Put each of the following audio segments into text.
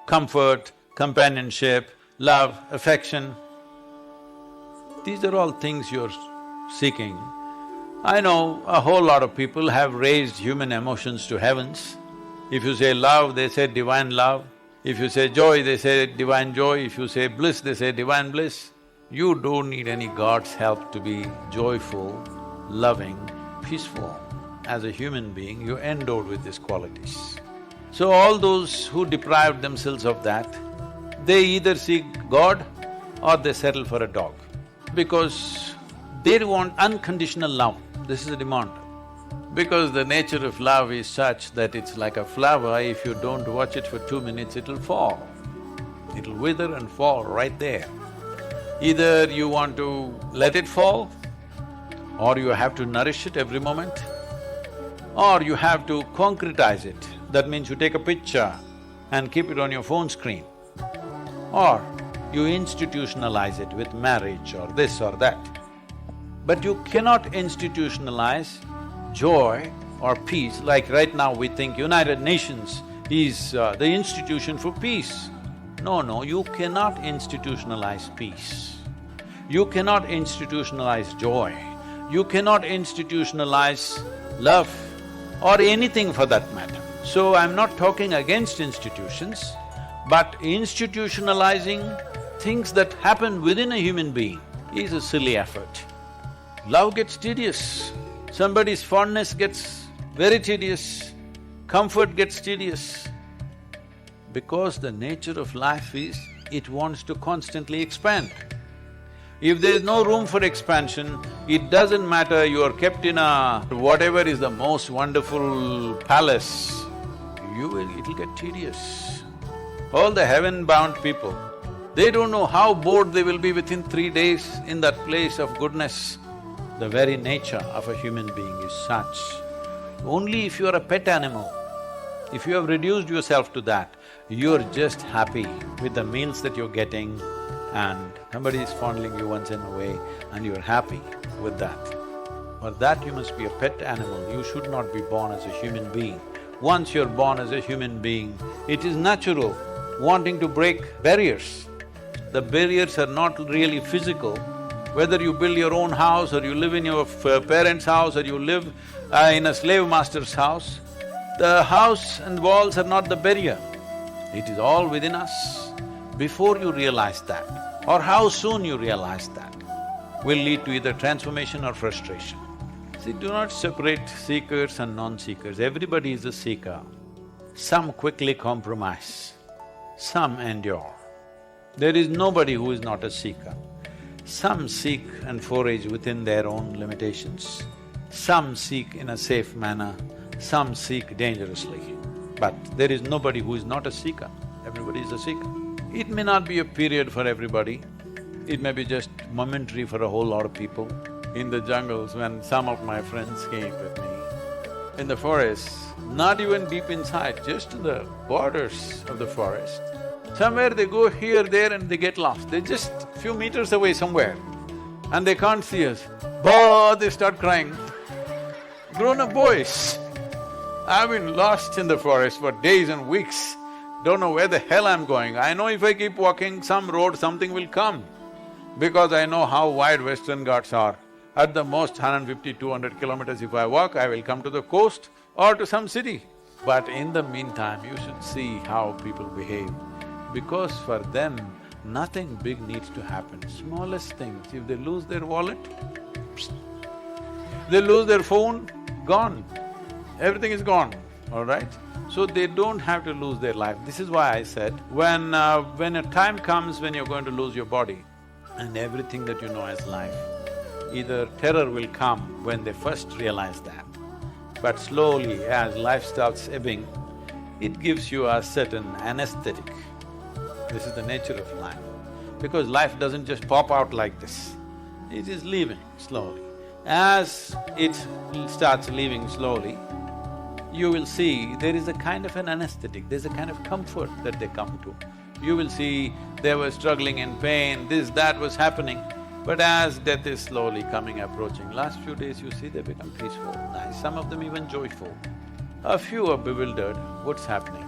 comfort, companionship, love, affection. These are all things you're seeking. I know a whole lot of people have raised human emotions to heavens. If you say love, they say divine love. If you say joy, they say divine joy. If you say bliss, they say divine bliss. You don't need any God's help to be joyful, loving, peaceful. As a human being, you're endowed with these qualities. So all those who deprived themselves of that, they either seek God or they settle for a dog, because they want unconditional love. This is the demand. Because the nature of love is such that it's like a flower, if you don't watch it for 2 minutes, it'll fall. It'll wither and fall right there. Either you want to let it fall, or you have to nourish it every moment, or you have to concretize it. That means you take a picture and keep it on your phone screen, or you institutionalize it with marriage or this or that. But you cannot institutionalize joy or peace, like right now we think United Nations is the institution for peace. No, you cannot institutionalize peace. You cannot institutionalize joy. You cannot institutionalize love or anything for that matter. So I'm not talking against institutions, but institutionalizing things that happen within a human being is a silly effort. Love gets tedious, somebody's fondness gets very tedious, comfort gets tedious. Because the nature of life is, it wants to constantly expand. If there is no room for expansion, it doesn't matter you are kept in a… whatever is the most wonderful palace, it'll get tedious. All the heaven-bound people, they don't know how bored they will be within 3 days in that place of goodness. The very nature of a human being is such. Only if you are a pet animal, if you have reduced yourself to that, you're just happy with the meals that you're getting and somebody is fondling you once in a way and you're happy with that. For that you must be a pet animal, you should not be born as a human being. Once you're born as a human being, it is natural wanting to break barriers. The barriers are not really physical. Whether you build your own house or you live in your parents' house or you live in a slave master's house, the house and walls are not the barrier. It is all within us. Before you realize that, or how soon you realize that, will lead to either transformation or frustration. See, do not separate seekers and non-seekers. Everybody is a seeker. Some quickly compromise, some endure. There is nobody who is not a seeker. Some seek and forage within their own limitations. Some seek in a safe manner, some seek dangerously. But there is nobody who is not a seeker, everybody is a seeker. It may not be a period for everybody, it may be just momentary for a whole lot of people. In the jungles, when some of my friends came with me, in the forest, not even deep inside, just to the borders of the forest, somewhere they go here, there and they get lost. They're just few meters away somewhere and they can't see us. Bah! They start crying. Grown-up boys. I've been lost in the forest for days and weeks, don't know where the hell I'm going. I know if I keep walking some road, something will come, because I know how wide Western Ghats are. At the most 150–200 kilometers if I walk, I will come to the coast or to some city. But in the meantime, you should see how people behave. Because for them, nothing big needs to happen. Smallest things, if they lose their wallet, they lose their phone, gone. Everything is gone, all right? So they don't have to lose their life. This is why I said, when a time comes when you're going to lose your body and everything that you know as life, either terror will come when they first realize that, but slowly as life starts ebbing, it gives you a certain anesthetic. This is the nature of life. Because life doesn't just pop out like this, it is leaving slowly. As it starts leaving slowly, you will see there is a kind of an anesthetic, there's a kind of comfort that they come to. You will see they were struggling in pain, this, that was happening, but as death is slowly approaching, last few days you see they become peaceful, nice, some of them even joyful. A few are bewildered, what's happening?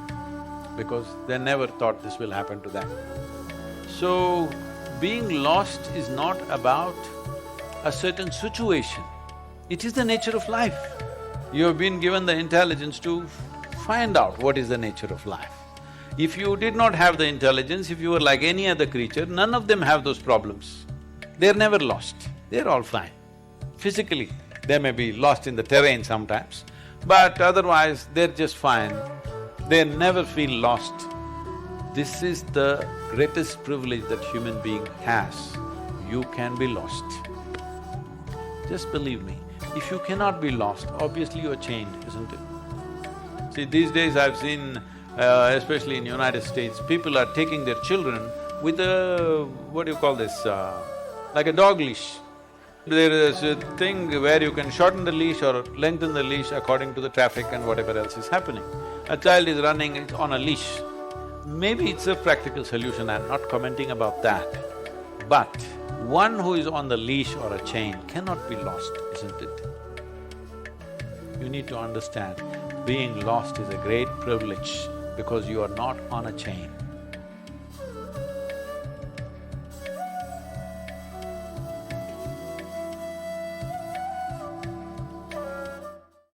because they never thought this will happen to them. So, being lost is not about a certain situation, it is the nature of life. You have been given the intelligence to find out what is the nature of life. If you did not have the intelligence, if you were like any other creature, none of them have those problems. They're never lost, they're all fine. Physically, they may be lost in the terrain sometimes, but otherwise they're just fine. They never feel lost. This is the greatest privilege that human being has. You can be lost. Just believe me, if you cannot be lost, obviously you're chained, isn't it? See, these days I've seen, especially in United States, people are taking their children with a… what do you call this, like a dog leash. There is a thing where you can shorten the leash or lengthen the leash according to the traffic and whatever else is happening. A child is running on a leash. Maybe it's a practical solution, I'm not commenting about that. But one who is on the leash or a chain cannot be lost, isn't it? You need to understand, being lost is a great privilege because you are not on a chain.